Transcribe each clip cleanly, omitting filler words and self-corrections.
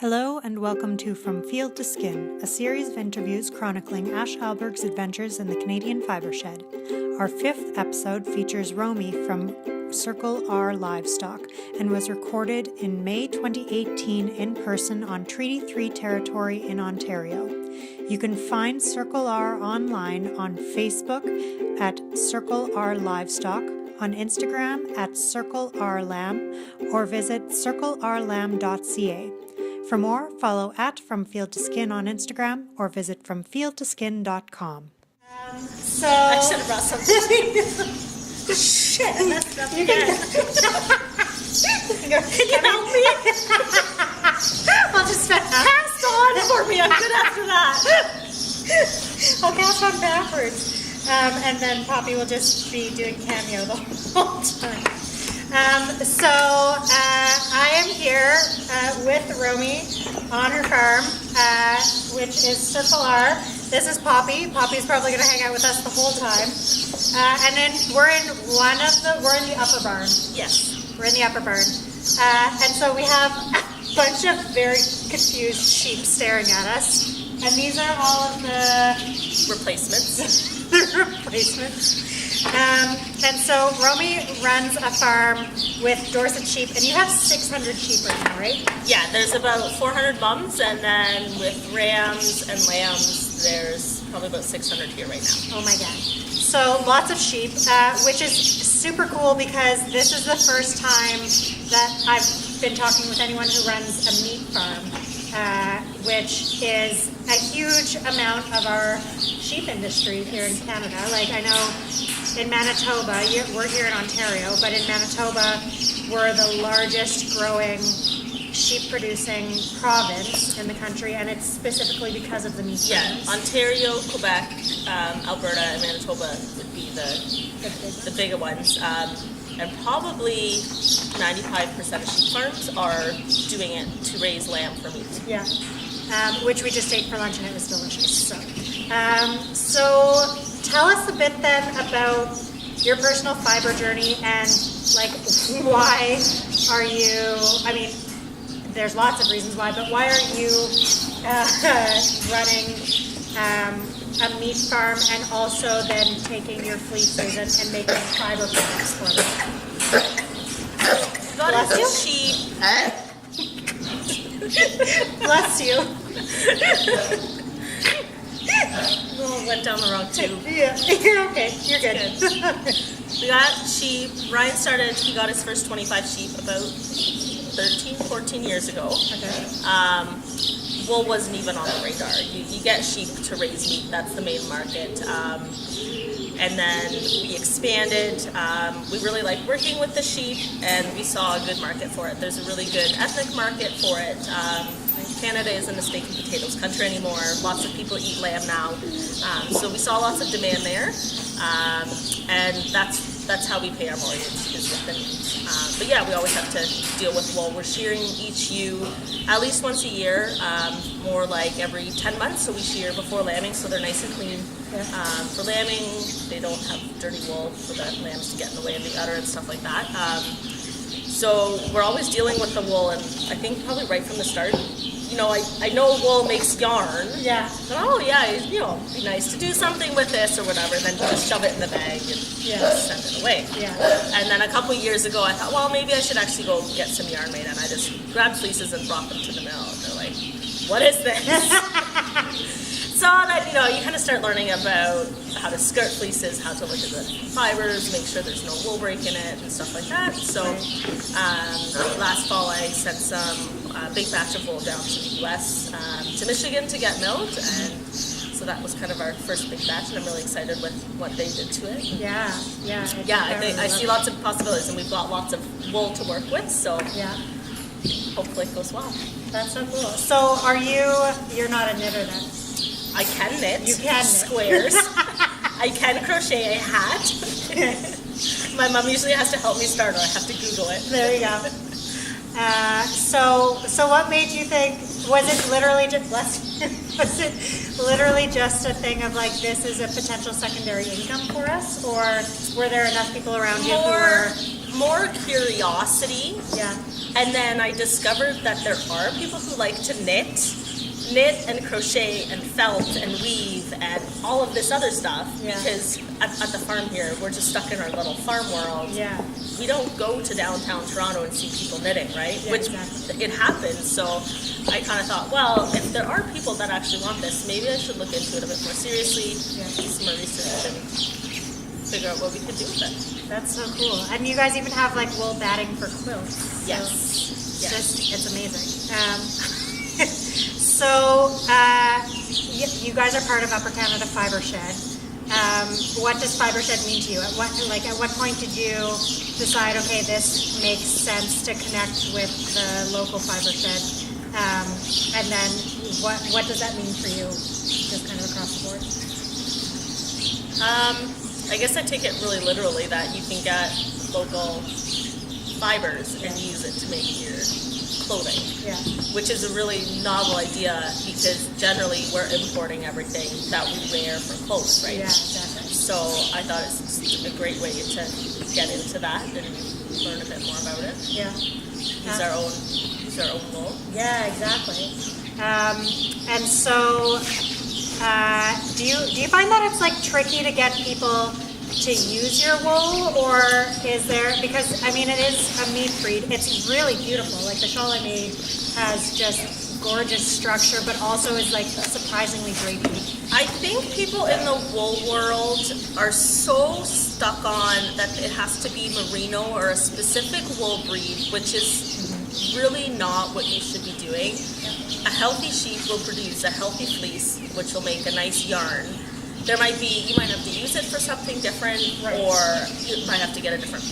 Hello and welcome to From Field to Skin, a series of interviews chronicling Ash Alberg's adventures in the Canadian fibre shed. Our fifth episode features Romy from Circle R Livestock and was recorded in May 2018 in person on Treaty 3 territory in Ontario. You can find Circle R online on Facebook at Circle R Livestock, on Instagram at Circle R Lamb, or visit circlerlamb.ca. For more, follow at From Field to Skin on Instagram or visit fromfieldtoskin.com. I should have brought something. Shit, I messed up again. Can you help me? I'll just Cast on for me. I'm good after that. I'll cast on backwards. And then Poppy will just be doing cameo the whole time. I am here with Romy on her farm, which is Circle R. This is Poppy. Poppy's probably going to hang out with us the whole time. And then we're in the upper barn. Yes. We're in the upper barn. And so we have a bunch of very confused sheep staring at us. And these are all of the replacements. the replacements. And so Romy runs a farm with Dorset sheep, and you have 600 sheep right now, right? Yeah, there's about 400 mums, and then with rams and lambs, there's probably about 600 here right now. Oh my god. So lots of sheep, which is super cool because this is the first time that I've been talking with anyone who runs a meat farm, which is a huge amount of our sheep industry here in Canada. Like, I know in Manitoba, we're here in Ontario, but in Manitoba, we're the largest growing sheep producing province in the country, and it's specifically because of the meat farms. Ontario, Quebec, Alberta, and Manitoba would be the bigger ones. And probably 95% of sheep farms are doing it to raise lamb for meat. Yeah, which we just ate for lunch and it was delicious. So tell us a bit then about your personal fiber journey and like why are you, I mean, there's lots of reasons why, but why are you running a meat farm and also then taking your fleeces and making fiber products for them? Bless you. Sheep. Bless you. Oh, went down the wrong tube. Yeah, you're okay. You're good. We got sheep. Ryan he got his first 25 sheep about 14 years ago. Okay. Wool wasn't even on the radar. You get sheep to raise meat. That's the main market. And then we expanded. We really liked working with the sheep, and we saw a good market for it. There's a really good ethnic market for it. Canada isn't a steak and potatoes country anymore. Lots of people eat lamb now. So we saw lots of demand there. And that's how we pay our mortgage, is with the meat. But yeah, we always have to deal with wool. We're shearing each ewe at least once a year, more like every 10 months. So we shear before lambing, so they're nice and clean. Yeah. For lambing, they don't have dirty wool for the lambs to get in the way of the udder and stuff like that. So we're always dealing with the wool, and I think probably right from the start, you know, I know wool makes yarn. Yeah. But it'd be nice to do something with this or whatever, and then just shove it in the bag and just send it away. Yeah. And then a couple years ago, I thought, well, maybe I should actually go get some yarn made, and I just grabbed fleeces and brought them to the mill. And they're like, what is this? So then, you kind of start learning about how to skirt fleeces, how to look at the fibers, make sure there's no wool break in it, and stuff like that. So last fall, I sent some big batch of wool down to the U.S., to Michigan to get milled, and so that was kind of our first big batch, and I'm really excited with what they did to it. Yeah. I see lots of possibilities, and we've got lots of wool to work with, so hopefully it goes well. That's so cool. So you're not a knitter then? I can knit. You can knit. Squares. I can crochet a hat. My mom usually has to help me start, or I have to Google it. There you go. So what made you think? Was it literally just a thing of like, this is a potential secondary income for us, or were there enough people around you who were more curiosity. Yeah. And then I discovered that there are people who like to knit and crochet and felt and weave and all of this other stuff. Yeah. Because at the farm here, we're just stuck in our little farm world. Yeah. We don't go to downtown Toronto and see people knitting, right? Yeah, Which exactly. it happens. So I kind of thought, well, if there are people that actually want this, maybe I should look into it a bit more seriously, do some more research, and figure out what we could do with it. That's so cool. And you guys even have like wool batting for quilts. So Yes. it's amazing. So you guys are part of Upper Canada Fiber Shed. What does Fiber Shed mean to you? At what point did you decide, okay, this makes sense to connect with the local Fiber Shed? And then what does that mean for you, just kind of across the board? I guess I take it really literally that you can get local fibers and use it to make your clothing. Yeah. Which is a really novel idea because generally we're importing everything that we wear for clothes, right? Yeah, exactly. So I thought it's a great way to get into that and learn a bit more about it. Yeah. Use our own wool. Yeah, exactly. And so, do you find that it's like tricky to get people to use your wool, or is there, because I mean it is a meat breed, it's really beautiful, like the shawl I made has just gorgeous structure but also is like surprisingly drapey. I think people in the wool world are so stuck on that it has to be merino or a specific wool breed, which is really not what you should be doing. A healthy sheep will produce a healthy fleece, which will make a nice yarn. You might have to use it for something different, right, or you might have to get a different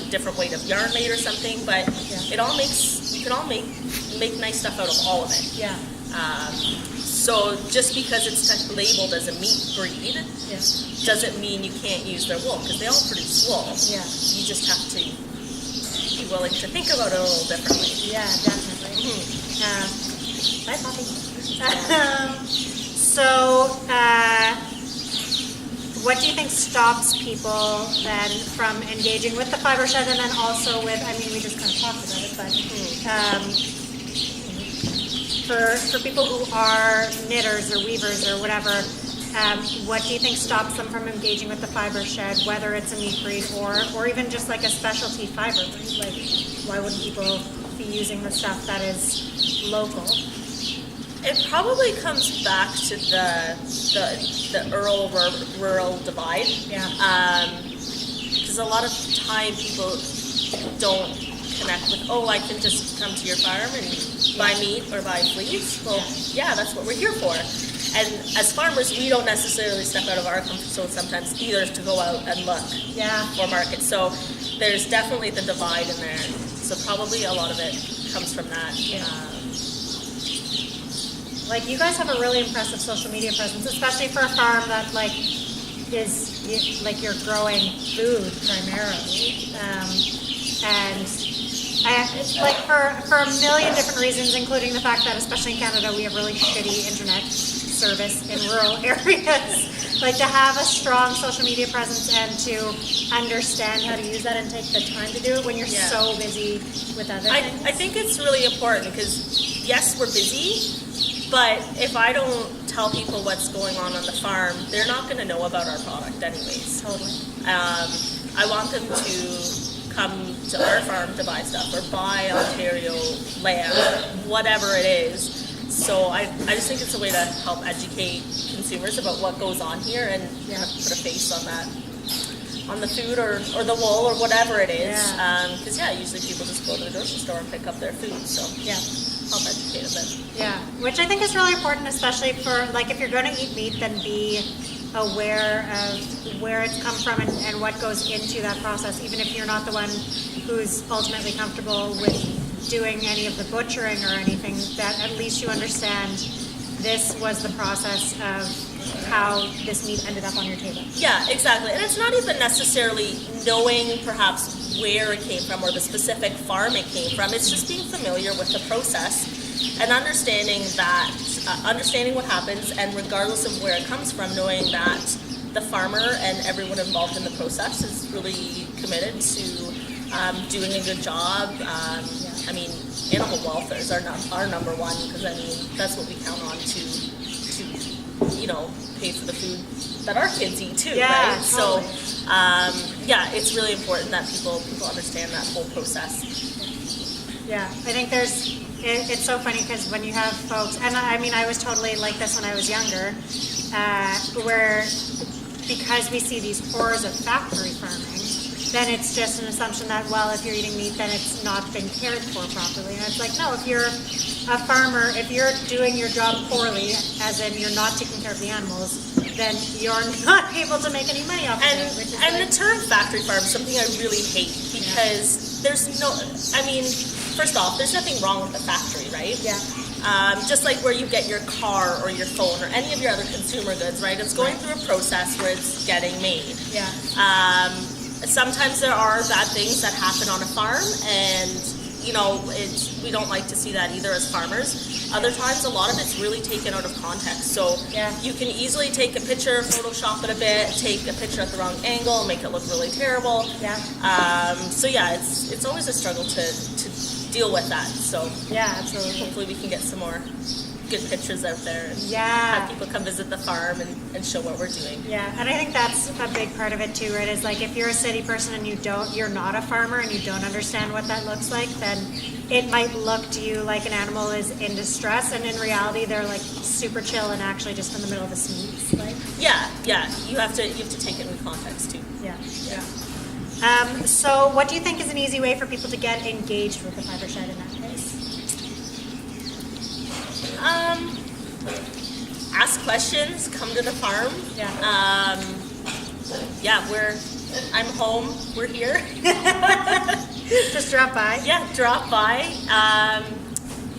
different weight of yarn made or something, but you can all make nice stuff out of all of it. Yeah. So just because it's labeled as a meat breed doesn't mean you can't use their wool, because they all produce wool. Yeah. You just have to be willing to think about it a little differently. Yeah, definitely. Mm-hmm. Bye, Poppy. So, what do you think stops people then from engaging with the Fiber Shed, and then also with, I mean, we just kind of talked about it, but for people who are knitters or weavers or whatever, what do you think stops them from engaging with the Fiber Shed, whether it's a meat breed or even just like a specialty fiber breed? Like, why wouldn't people be using the stuff that is local? It probably comes back to the rural divide. Yeah. Because a lot of time people don't connect with, oh, I can just come to your farm and buy meat or buy fleece. Well, yeah, that's what we're here for. And as farmers, we don't necessarily step out of our comfort zone sometimes either to go out and look for markets. So there's definitely the divide in there. So probably a lot of it comes from that. Yeah. Like, you guys have a really impressive social media presence, especially for a farm that is like you're growing food primarily, and it's like for a million different reasons, including the fact that especially in Canada we have really shitty internet service in rural areas. Like, to have a strong social media presence and to understand how to use that and take the time to do it when you're so busy with other things. I think it's really important because yes, we're busy. But if I don't tell people what's going on the farm, they're not going to know about our product anyways. Totally. I want them to come to our farm to buy stuff or buy Ontario lamb, whatever it is. So I just think it's a way to help educate consumers about what goes on here and kind of put a face on that, on the food or the wool or whatever it is. Because usually people just go to the grocery store and pick up their food. So help educate a bit. Yeah, which I think is really important, especially for, like, if you're going to eat meat, then be aware of where it's come from and what goes into that process, even if you're not the one who's ultimately comfortable with doing any of the butchering or anything, that at least you understand this was the process of how this meat ended up on your table. Yeah, exactly. And it's not even necessarily knowing perhaps where it came from or the specific farm it came from. It's just being familiar with the process and understanding what happens, and regardless of where it comes from, knowing that the farmer and everyone involved in the process is really committed to doing a good job. I mean, animal welfare is our number one, because I mean that's what we count on to pay for the food that our kids eat too, right? Totally. So it's really important that people understand that whole process. Yeah, I think it's so funny because when you have folks, and I mean, I was totally like this when I was younger, where because we see these horrors of factory farming, then it's just an assumption that, well, if you're eating meat, then it's not been cared for properly. And it's like, no, if you're a farmer, if you're doing your job poorly, as in you're not taking care of the animals, then you're not able to make any money off of it. The term factory farm is something I really hate, because there's no, I mean, first off, there's nothing wrong with the factory, right? Yeah. Just like where you get your car or your phone or any of your other consumer goods, right? It's going through a process where it's getting made. Yeah. Sometimes there are bad things that happen on a farm, and we don't like to see that either as farmers. Other times, a lot of it's really taken out of context. So you can easily take a picture, Photoshop it a bit, take a picture at the wrong angle, make it look really terrible. Yeah. It's always a struggle to deal with that. So yeah, absolutely. Hopefully we can get some more good pictures out there and have people come visit the farm and show what we're doing. Yeah, and I think that's a big part of it too, right? Is like if you're a city person and you're not a farmer and you don't understand what that looks like, then it might look to you like an animal is in distress, and in reality they're like super chill and actually just in the middle of a sneeze. Like you have to take it in context too. Yeah. So what do you think is an easy way for people to get engaged with the Fiber Shed in that case? Ask questions, come to the farm. I'm home, we're here. Just drop by. Yeah, drop by.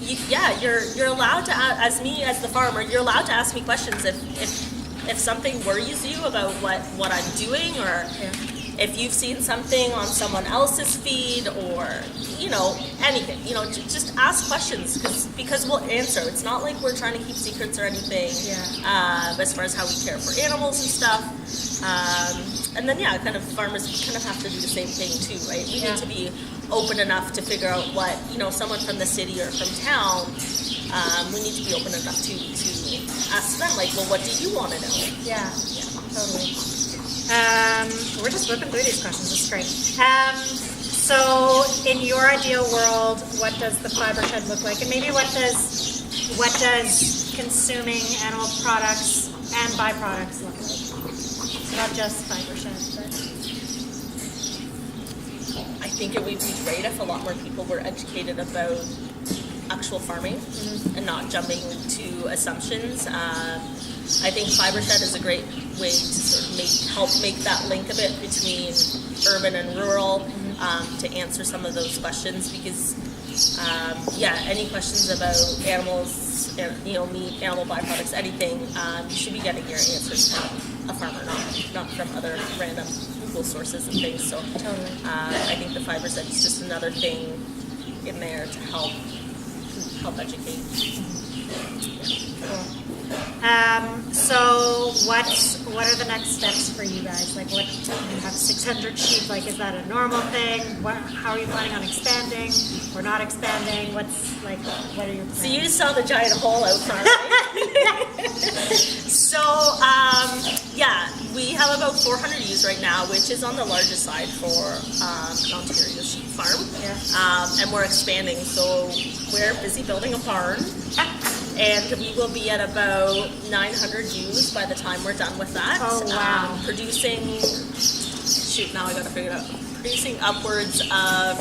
You're allowed to, as the farmer, you're allowed to ask me questions if something worries you about what I'm doing, or if you've seen something on someone else's feed, or anything, just ask questions, because we'll answer. It's not like we're trying to keep secrets or anything. As far as how we care for animals and stuff. And then farmers kind of have to do the same thing too, right? We need to be open enough to figure out what someone from the city or from town. We need to be open enough to ask them, like, well, what do you want to know? Yeah, totally. We're just whipping through these questions. It's great. So, in your ideal world, what does the Fiber Shed look like, and maybe what does consuming animal products and byproducts look like? So not just Fiber Shed, but I think it would be great if a lot more people were educated about actual farming and not jumping to assumptions. I think Fiber Shed is a great way to sort of help make that link a bit between urban and rural, to answer some of those questions, because any questions about animals, meat, animal byproducts, anything, you should be getting your answers from a farmer, not from other random Google sources and things. So I think the Fiber Shed is just another thing in there to help educate. Cool. So what are the next steps for you guys? Like, what, you have 600 sheep, like, is that a normal thing? How are you planning on expanding or not expanding? What are your plans? So you saw the giant hole out front, right? So, we have about 400 ewes right now, which is on the largest side for an Ontario sheep farm. And we're expanding, so we're busy building a barn. And we will be at about 900 ewes by the time we're done with that. Oh, wow. Producing upwards of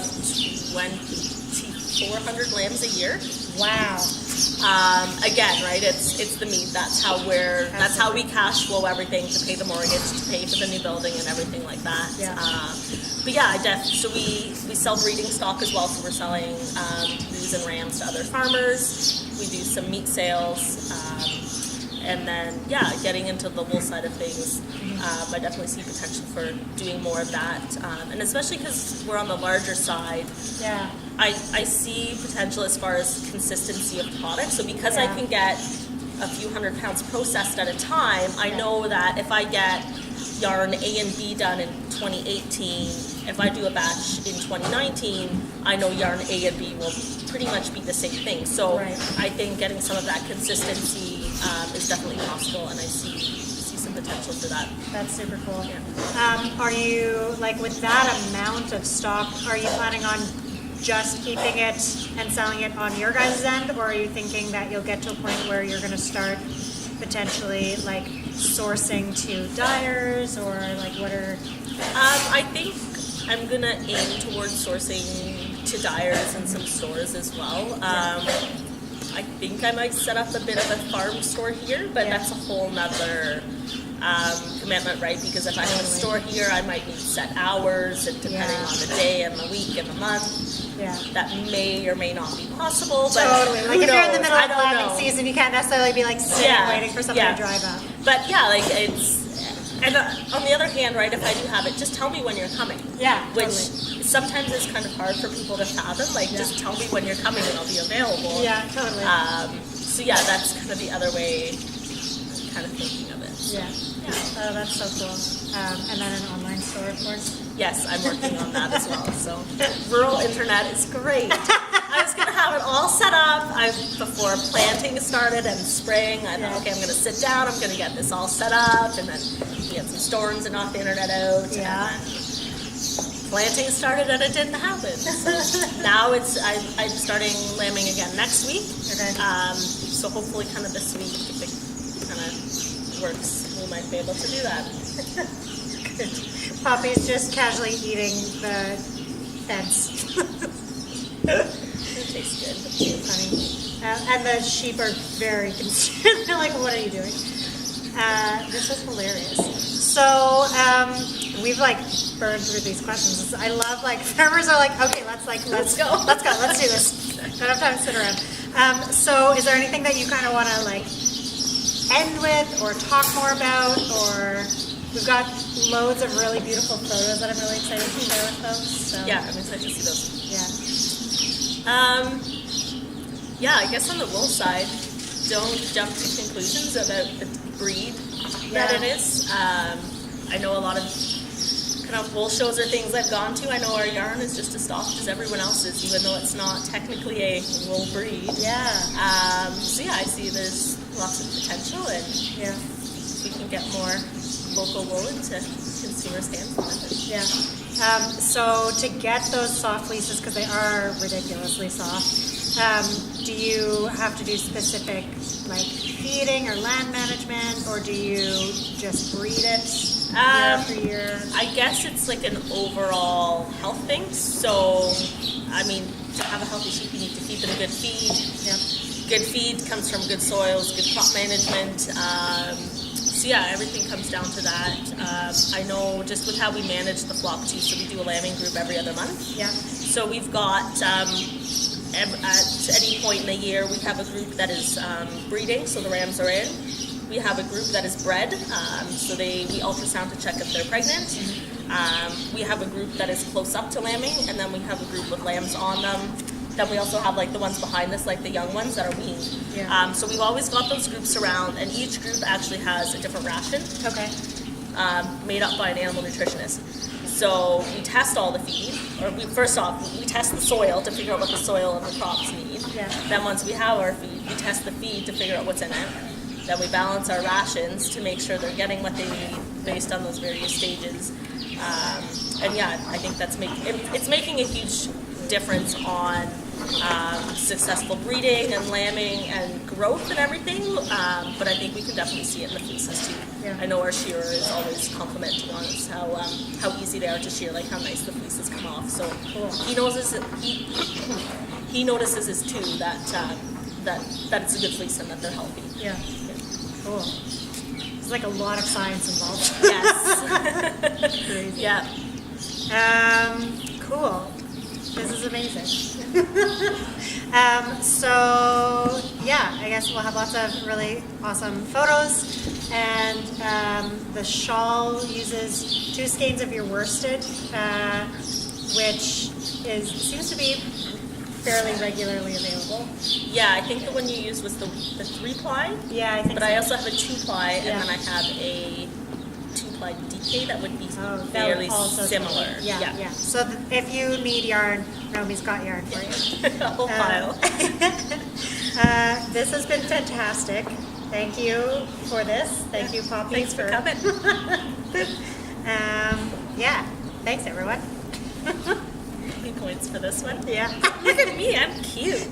2,400 lambs a year. Wow. Again, right? It's the meat. That's how we cash flow everything, to pay the mortgage, to pay for the new building, and everything like that. So we sell breeding stock as well. So we're selling ewes and rams to other farmers. We do some meat sales, and then getting into the wool side of things. I definitely see potential for doing more of that, and especially because we're on the larger side. I see potential as far as consistency of product. So because I can get a few $100 pounds processed at a time, I know that if I get yarn A and B done in 2018, if I do a batch in 2019, I know yarn A and B will pretty much be the same thing. So Right. I think getting some of that consistency is definitely possible, and I see some potential for that. That's super cool. Yeah. Are you, like, with that amount of stock, are you planning on just keeping it and selling it on your guys' end, or are you thinking that you'll get to a point where you're going to start potentially, like, sourcing to dyers, or, like, what are... I think I'm gonna aim towards sourcing to dyers and some stores as well. I think I might set up a bit of a farm store here, but Yeah. that's a whole nother commitment, right? Because if I have a store here, I might need set hours, and depending Yeah. on the day and the week and the month, Yeah. that may or may not be possible. But Totally. Like, who if you're in the knows? middle I of don't lambing know. season, you can't necessarily be, like, sitting Yeah. waiting for something Yeah. to drive up. But yeah, like it's, and on the other hand, right, if I do have it, just tell me when you're coming. Yeah, Which totally. sometimes is kind of hard for people to fathom. Like, Yeah. just tell me when you're coming and I'll be available. Yeah, totally. So yeah, that's kind of the other way I'm kind of thinking of it. Yeah. Oh, that's so cool. And then an online store, of course. Yes, I'm working on that as well. So rural internet is great. I was gonna have it all set up before planting started and spraying. I thought, okay, I'm gonna sit down. I'm gonna get this all set up, and then get some storms and knock the internet out. Yeah. And then planting started, and it didn't happen. So now I'm starting lambing again next week. Okay. So hopefully, kind of this week, if it kind of works, we might be able to do that. Poppy's just casually eating the fence. It tastes good. Funny. And the sheep are very concerned. They're like, what are you doing? This is hilarious. So, we've, like, burned through these questions. I love, like, farmers are like, okay, let's go. Let's do this. Don't have time to sit around. So is there anything that you kind of want to, like, end with or talk more about? Or we've got loads of really beautiful photos that I'm really excited to share with folks. So. Yeah, I'm excited to see those. Yeah. Yeah, I guess on the wool side, don't jump to conclusions about the breed that it is. I know a lot of kind of wool shows or things I've gone to. I know our yarn is just as soft as everyone else's, even though it's not technically a wool breed. Yeah. So yeah, I see there's lots of potential, and Yeah. we can get more local wool into consumers' hands. Yeah. So to get those soft fleeces, because they are ridiculously soft, do you have to do specific, like, feeding or land management, or do you just breed it year after year? I guess it's like an overall health thing. So, I mean, to have a healthy sheep, you need to feed them good feed. Yep. Good feed comes from good soils, good crop management. So yeah, everything comes down to that. I know just with how we manage the flock too, so we do a lambing group every other month. Yeah. So we've got, at any point in the year, we have a group that is breeding, so the rams are in. We have a group that is bred, so we ultrasound to check if they're pregnant. We have a group that is close up to lambing, and then we have a group with lambs on them. Then we also have, like, the ones behind us, like the young ones that are weaned. Yeah. So we've always got those groups around, and each group actually has a different ration Okay. made up by an animal nutritionist. So we test all the feed, or first off, we test the soil to figure out what the soil and the crops need. Yeah. Then once we have our feed, we test the feed to figure out what's in it. Then we balance our rations to make sure they're getting what they need based on those various stages. And yeah, I think it's making a huge difference on successful breeding and lambing and growth and everything. But I think we can definitely see it in the fleeces too. Yeah. I know our shearer is always complimenting on us how easy they are to shear, like how nice the fleeces come off. So Cool. he notices this too, that it's a good fleece and that they're healthy. Yeah. Cool. There's, like, a lot of science involved. Yes. Crazy. Yeah. Cool. This is amazing. So yeah, I guess we'll have lots of really awesome photos, and the shawl uses 2 skeins of your worsted, which seems to be fairly regularly available. Yeah, I think the one you used was the 3-ply. Yeah, I think But so. I also have a 2-ply, and Yeah. then I have a 2-ply like DK that would be That would fairly also similar. Yeah. So if you need yarn, Romi's got yarn for you. A whole pile. This has been fantastic. Thank you for this. Thank you, Poppy. Thanks for coming. Yeah. Thanks, everyone. Points for this one. Yeah. Look at me, I'm cute.